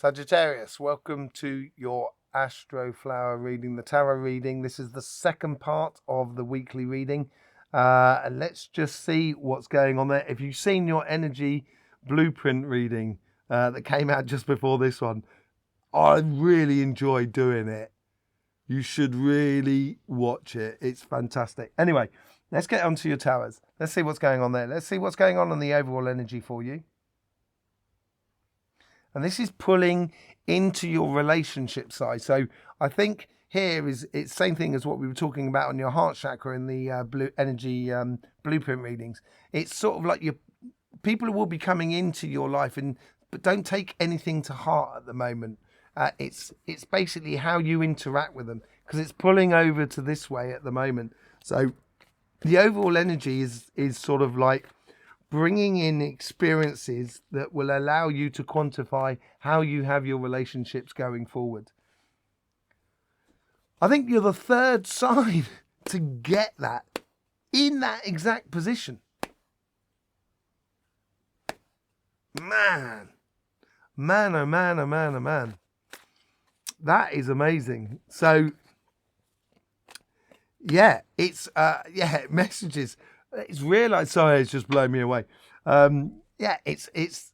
Sagittarius, welcome to your Astroflower reading, the tarot reading. This is the second part of the weekly reading. And let's just see what's going on there. If you've seen your energy blueprint reading that came out just before this one, I really enjoyed doing it. You should really watch it. It's fantastic. Anyway, let's get on to your towers. Let's see what's going on there. Let's see what's going on the overall energy for you. And this is pulling into your relationship side. So I think here it's the same thing as what we were talking about on your heart chakra in the blue energy blueprint readings. It's sort of like people will be coming into your life, but don't take anything to heart at the moment. It's basically how you interact with them, because it's pulling over to this way at the moment. So the overall energy is sort of like bringing in experiences that will allow you to quantify how you have your relationships going forward. I think you're the third sign to get that in that exact position. Man, oh man, oh man, oh man. That is amazing. So, yeah, it's, messages. It's realised, sorry, it's just blown me away. It's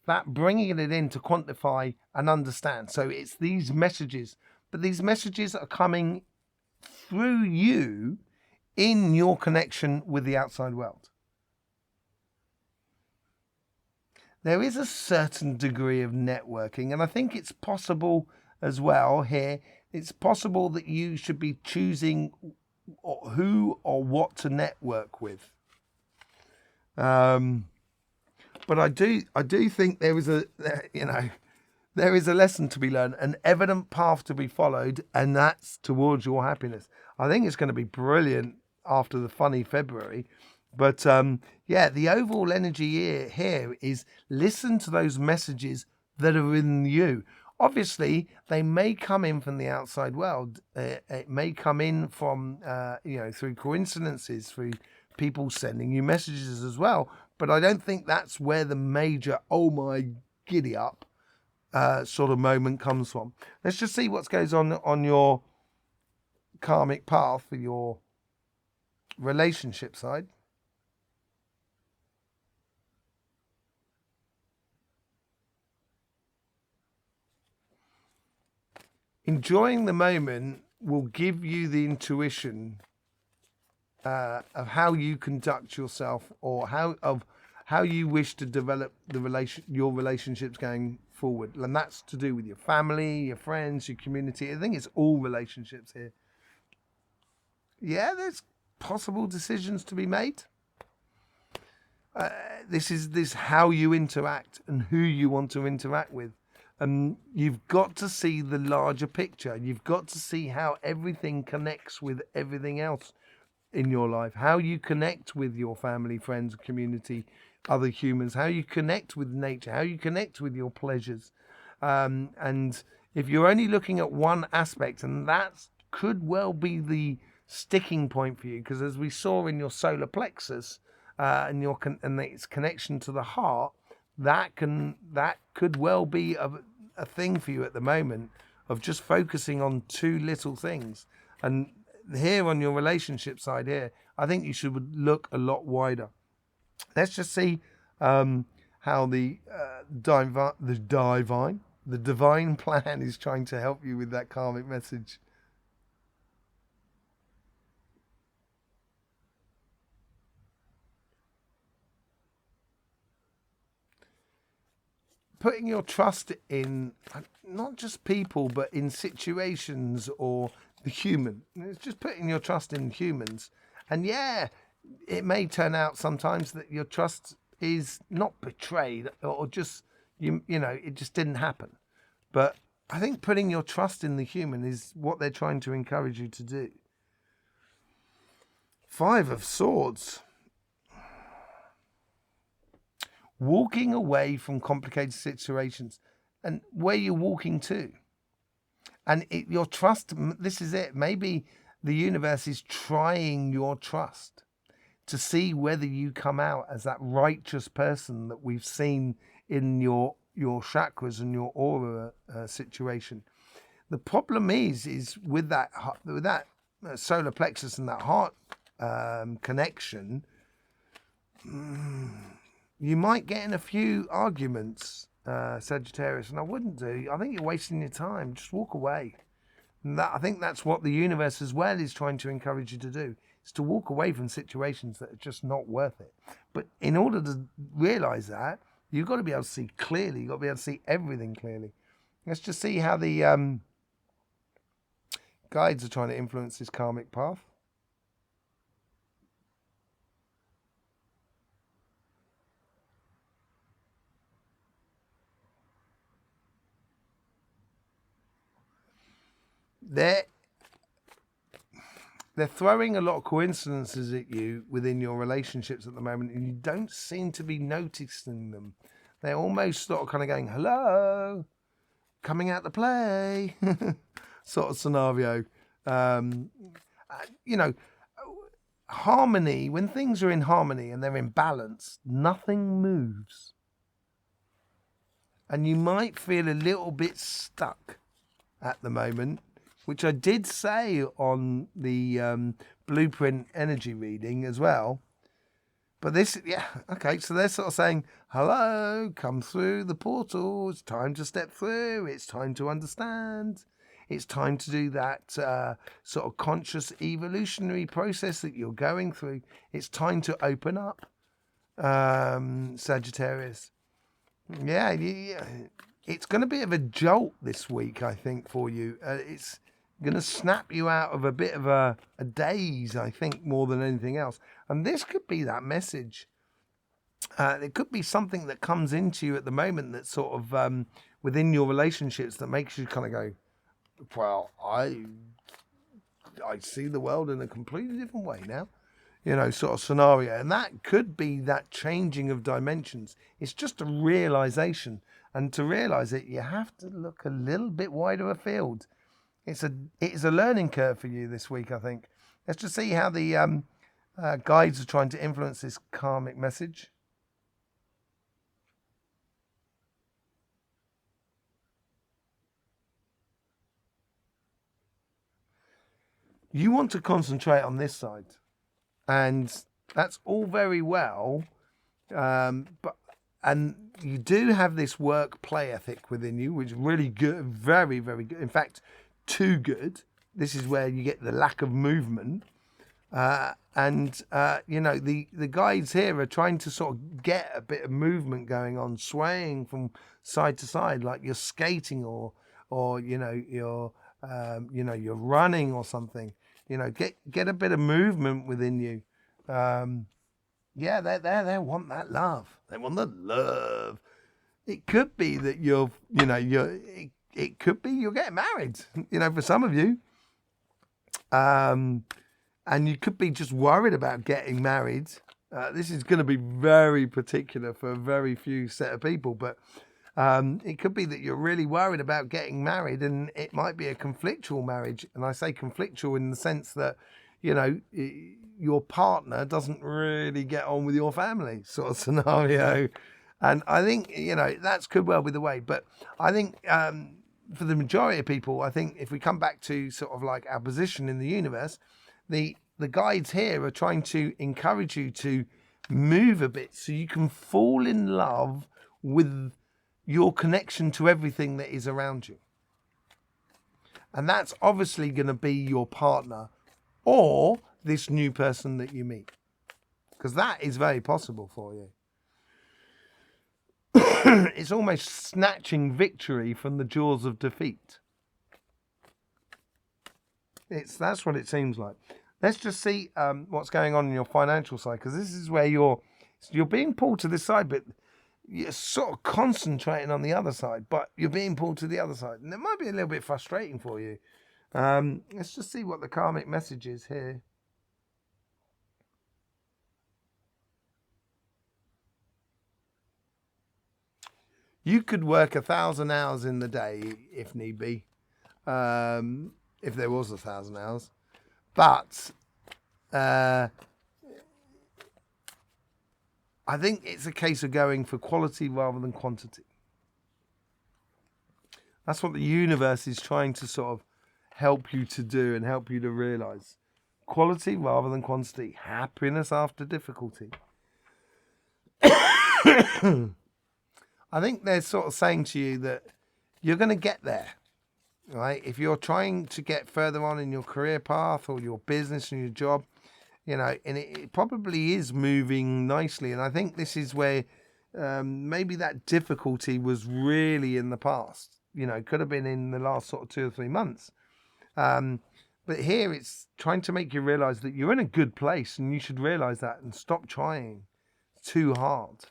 that bringing it in to quantify and understand. So it's these messages, but these messages are coming through you in your connection with the outside world. There is a certain degree of networking, and I think it's possible as well here. It's possible that you should be choosing who or what to network with. But I do think there is a lesson to be learned, an evident path to be followed, and that's towards your happiness. I think it's going to be brilliant after the funny February. But the overall energy here is listen to those messages that are in you. Obviously, they may come in from the outside world. It may come in from, through coincidences, through people sending you messages as well. But I don't think that's where the major, oh my, giddy up sort of moment comes from. Let's just see what goes on your karmic path for your relationship side. Enjoying the moment will give you the intuition of how you conduct yourself, or how you wish to develop your relationships going forward. And that's to do with your family, your friends, your community. I think it's all relationships here. Yeah, there's possible decisions to be made. This is how you interact and who you want to interact with. You've got to see the larger picture. You've got to see how everything connects with everything else in your life. How you connect with your family, friends, community, other humans. How you connect with nature. How you connect with your pleasures. And if you're only looking at one aspect, and that could well be the sticking point for you, because as we saw in your solar plexus and its connection to the heart, that could well be a thing for you at the moment, of just focusing on too little things. And here on your relationship side here, I think you should look a lot wider. Let's just see how the divine plan is trying to help you with that karmic message. Putting your trust in not just people, but in situations or the human. It's just putting your trust in humans. And yeah, it may turn out sometimes that your trust is not betrayed, or just, it just didn't happen. But I think putting your trust in the human is what they're trying to encourage you to do. 5 of Swords. Walking away from complicated situations. And where you're walking to. And your trust, this is it. Maybe the universe is trying your trust to see whether you come out as that righteous person that we've seen in your your chakras and your aura situation. The problem is with that solar plexus and that heart connection, you might get in a few arguments, Sagittarius, and I wouldn't do. I think you're wasting your time. Just walk away. And I think that's what the universe as well is trying to encourage you to do, is to walk away from situations that are just not worth it. But in order to realise that, you've got to be able to see clearly. You've got to be able to see everything clearly. Let's just see how the guides are trying to influence this karmic path. They're throwing a lot of coincidences at you within your relationships at the moment, and you don't seem to be noticing them. They're almost sort of kind of going, hello, coming out to play, sort of scenario. You know, harmony, when things are in harmony and they're in balance, nothing moves. And you might feel a little bit stuck at the moment, which I did say on the blueprint energy reading as well. But this, yeah, okay, so they're sort of saying, hello, come through the portal. It's time to step through. It's time to understand. It's time to do that sort of conscious evolutionary process that you're going through. It's time to open up, Sagittarius. Yeah, it's going to be of a jolt this week, I think, for you. It's going to snap you out of a bit of a daze, I think, more than anything else. And this could be that message. It could be something that comes into you at the moment that's sort of within your relationships that makes you kind of go, well, I see the world in a completely different way now, you know, sort of scenario. And that could be that changing of dimensions. It's just a realization. And to realize it, you have to look a little bit wider afield. It's a learning curve for you this week, I think. Let's just see how the guides are trying to influence this karmic message. You want to concentrate on this side, and that's all very well, but you do have this work play ethic within you, which is really good, very, very good. In fact, too good. This is where you get the lack of movement, you know, the guides here are trying to sort of get a bit of movement going on, swaying from side to side, like you're skating or you know you're running or something. You know, get a bit of movement within you. Yeah, they want that love. They want the love. It could be that it could be you're getting married, you know, for some of you. And you could be just worried about getting married. This is going to be very particular for a very few set of people, but it could be that you're really worried about getting married, and it might be a conflictual marriage. And I say conflictual in the sense that, you know, your partner doesn't really get on with your family, sort of scenario. And I think, you know, that could well be the way. But I think for the majority of people, I think if we come back to sort of like our position in the universe, the guides here are trying to encourage you to move a bit so you can fall in love with your connection to everything that is around you. And that's obviously going to be your partner or this new person that you meet, because that is very possible for you. It's almost snatching victory from the jaws of defeat. That's what it seems like. Let's just see what's going on in your financial side, because this is where you're being pulled to this side, but you're sort of concentrating on the other side, but you're being pulled to the other side. And it might be a little bit frustrating for you. Let's just see what the karmic message is here. You could work 1,000 hours in the day if need be, if there was 1,000 hours. But I think it's a case of going for quality rather than quantity. That's what the universe is trying to sort of help you to do and help you to realize. Quality rather than quantity. Happiness after difficulty. I think they're sort of saying to you that you're going to get there, right? If you're trying to get further on in your career path or your business and your job, you know, and it probably is moving nicely. And I think this is where maybe that difficulty was really in the past. You know, could have been in the last sort of 2 or 3 months. But here it's trying to make you realize that you're in a good place, and you should realize that and stop trying too hard.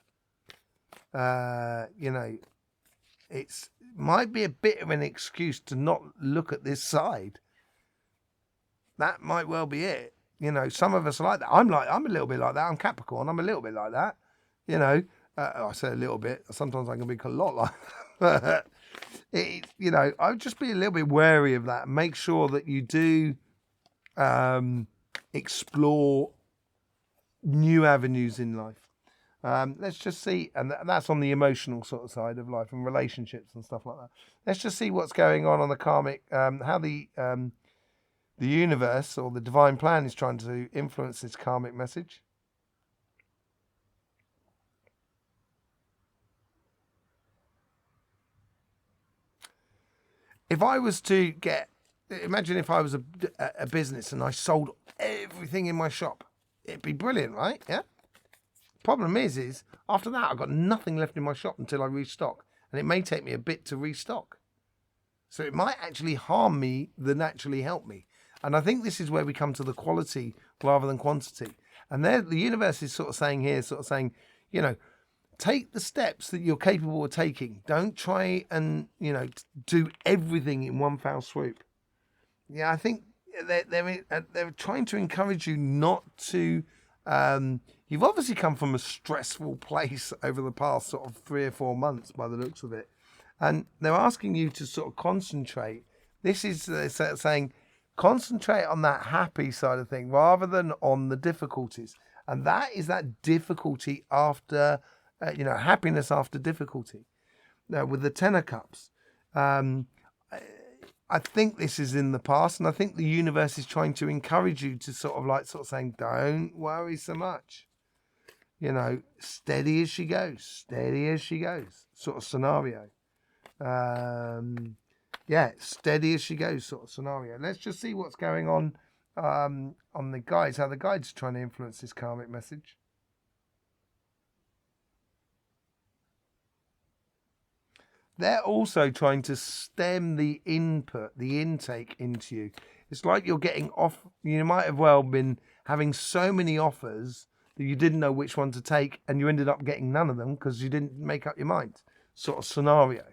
You know, it's might be a bit of an excuse to not look at this side. That might well be it. You know, some of us are like that. I'm a little bit like that. I'm Capricorn. I'm a little bit like that. You know, I say a little bit. Sometimes I can be a lot like that. You know, I would just be a little bit wary of that. Make sure that you do explore new avenues in life. Let's just see, and that's on the emotional sort of side of life and relationships and stuff like that. Let's just see what's going on the karmic, how the universe or the divine plan is trying to influence this karmic message. If I was to imagine if I was a business and I sold everything in my shop, it'd be brilliant, right? Yeah. Problem is after that I've got nothing left in my shop until I restock, and it may take me a bit to restock. So it might actually harm me than actually help me. And I think this is where we come to the quality rather than quantity. And there, the universe is sort of saying, you know, take the steps that you're capable of taking. Don't try and, you know, do everything in one foul swoop. Yeah, I think they're trying to encourage you not to. You've obviously come from a stressful place over the past sort of 3 or 4 months by the looks of it. And they're asking you to sort of concentrate. This is saying, concentrate on that happy side of thing rather than on the difficulties. And that is that difficulty after, you know, happiness after difficulty. Now, with the Ten of Cups, I think this is in the past, and I think the universe is trying to encourage you to sort of saying, don't worry so much. You know, steady as she goes, sort of scenario. Yeah, steady as she goes sort of scenario. Let's just see what's going on the guides, how the guides are trying to influence this karmic message. They're also trying to stem the intake into you. It's like you're getting off. You might have well been having so many offers that you didn't know which one to take, and you ended up getting none of them because you didn't make up your mind, sort of scenario.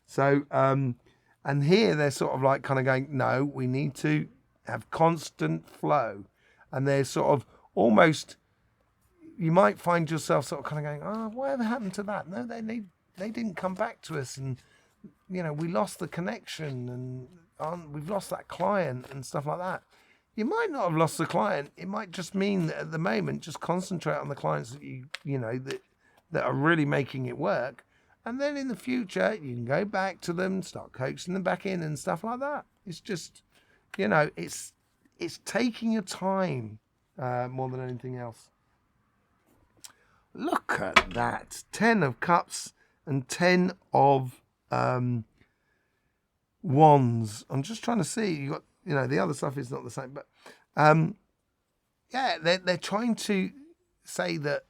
So, and here they're sort of like kind of going, no, we need to have constant flow. And they're sort of almost, you might find yourself sort of kind of going, oh, whatever happened to that? No, they didn't come back to us, and, you know, we lost the connection, and we've lost that client and stuff like that. You might not have lost the client. It might just mean that at the moment, just concentrate on the clients that you know, that are really making it work. And then in the future, you can go back to them, start coaxing them back in and stuff like that. It's just, you know, it's taking your time more than anything else. Look at that. 10 of Cups and 10 of Wands. I'm just trying to see. You got, you know, the other stuff is not the same, but yeah, they're trying to say that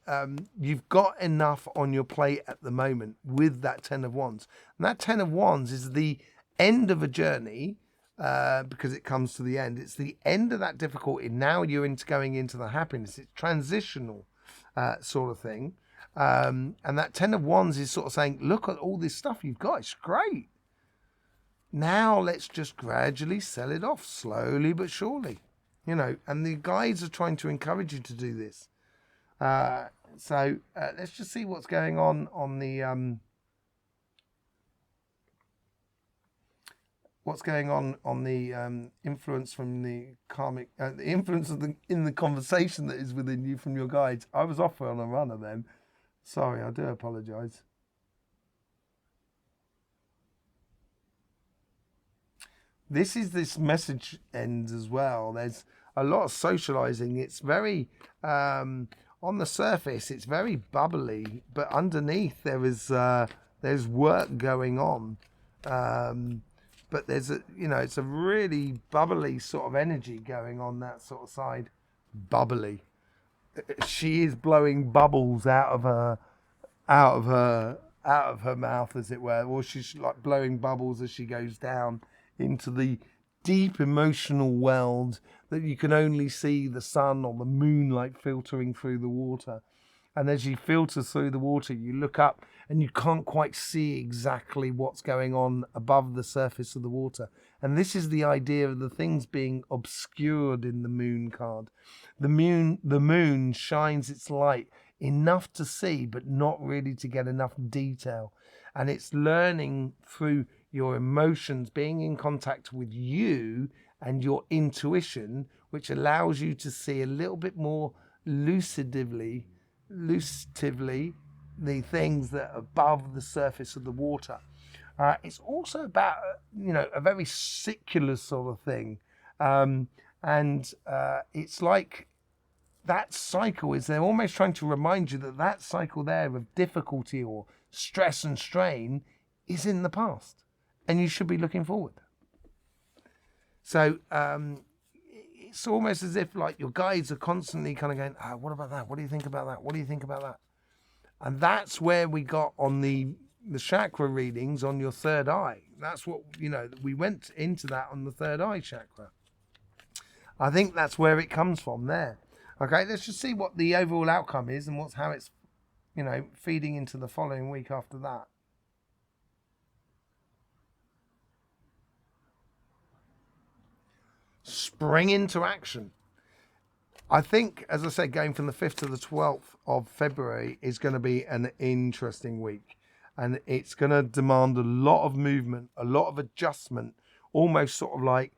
you've got enough on your plate at the moment with that 10 of Wands. And that 10 of Wands is the end of a journey because it comes to the end. It's the end of that difficulty. Now you're going into the happiness. It's transitional sort of thing. And that 10 of Wands is sort of saying, look at all this stuff you've got. It's great. Now let's just gradually sell it off, slowly but surely. You know, and the guides are trying to encourage you to do this. So let's just see what's going on the influence from the karmic, the influence in the conversation that is within you from your guides. I was off on a runner then. Sorry, I do apologise. this message ends as well. There's a lot of socializing. It's very on the surface, it's very bubbly, but underneath there's work going on. But there's it's a really bubbly sort of energy going on that sort of side. Bubbly. She is blowing bubbles out of her mouth, as it were, or she's like blowing bubbles as she goes down into the deep emotional world that you can only see the sun or the moonlight filtering through the water. And as you filter through the water, you look up and you can't quite see exactly what's going on above the surface of the water. And this is the idea of the things being obscured in the moon card. The moon shines its light enough to see, but not really to get enough detail. And it's learning through your emotions, being in contact with you and your intuition, which allows you to see a little bit more lucidly the things that are above the surface of the water. It's also about a very secular sort of thing, and it's like that cycle is, they're almost trying to remind you that that cycle there of difficulty or stress and strain is in the past, and you should be looking forward. So it's almost as if like your guides are constantly kind of going, what about that? What do you think about that? What do you think about that? And that's where we got on the chakra readings on your third eye. That's what, we went into that on the third eye chakra. I think that's where it comes from there. Okay, let's just see what the overall outcome is and how it's, feeding into the following week after that. Spring into action. I think, as I said, going from the 5th to the 12th of February is going to be an interesting week. And it's going to demand a lot of movement, a lot of adjustment, almost sort of like,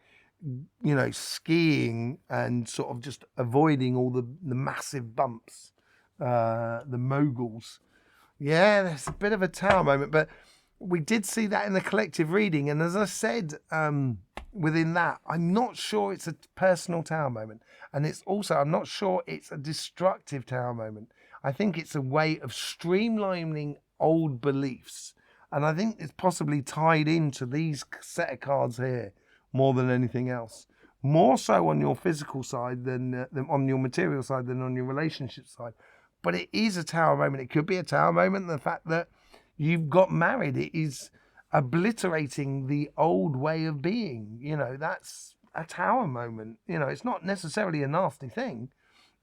skiing and sort of just avoiding all the massive bumps, the moguls. Yeah, there's a bit of a tower moment, but we did see that in the collective reading. And as I said, within that, I'm not sure it's a personal tower moment. And it's also, I'm not sure it's a destructive tower moment. I think it's a way of streamlining old beliefs. And I think it's possibly tied into these set of cards here more than anything else. More so on your physical side than on your material side than on your relationship side. But it is a tower moment. It could be a tower moment. The fact that you've got married, it is obliterating the old way of being. That's a tower moment. It's not necessarily a nasty thing.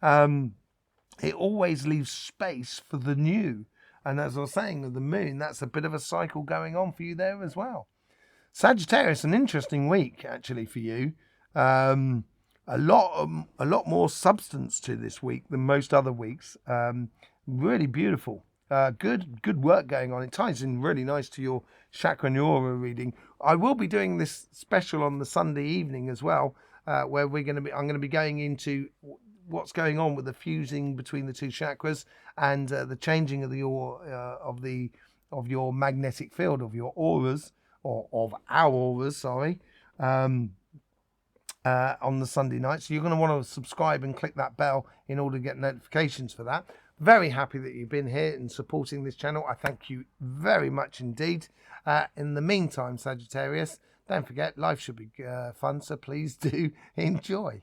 It always leaves space for the new. And as I was saying, with the moon, that's a bit of a cycle going on for you there as well. Sagittarius, an interesting week actually for you. A lot more substance to this week than most other weeks. Really beautiful. Good work going on. It ties in really nice to your chakra and aura reading. I will be doing this special on the Sunday evening as well, where I'm going to be going into what's going on with the fusing between the two chakras and the changing of of your magnetic field, of your auras, or of our auras, sorry, on the Sunday night. So you're going to want to subscribe and click that bell in order to get notifications for that. Very happy that you've been here and supporting this channel. I thank you very much indeed. In the meantime, Sagittarius, don't forget, life should be fun, so please do enjoy.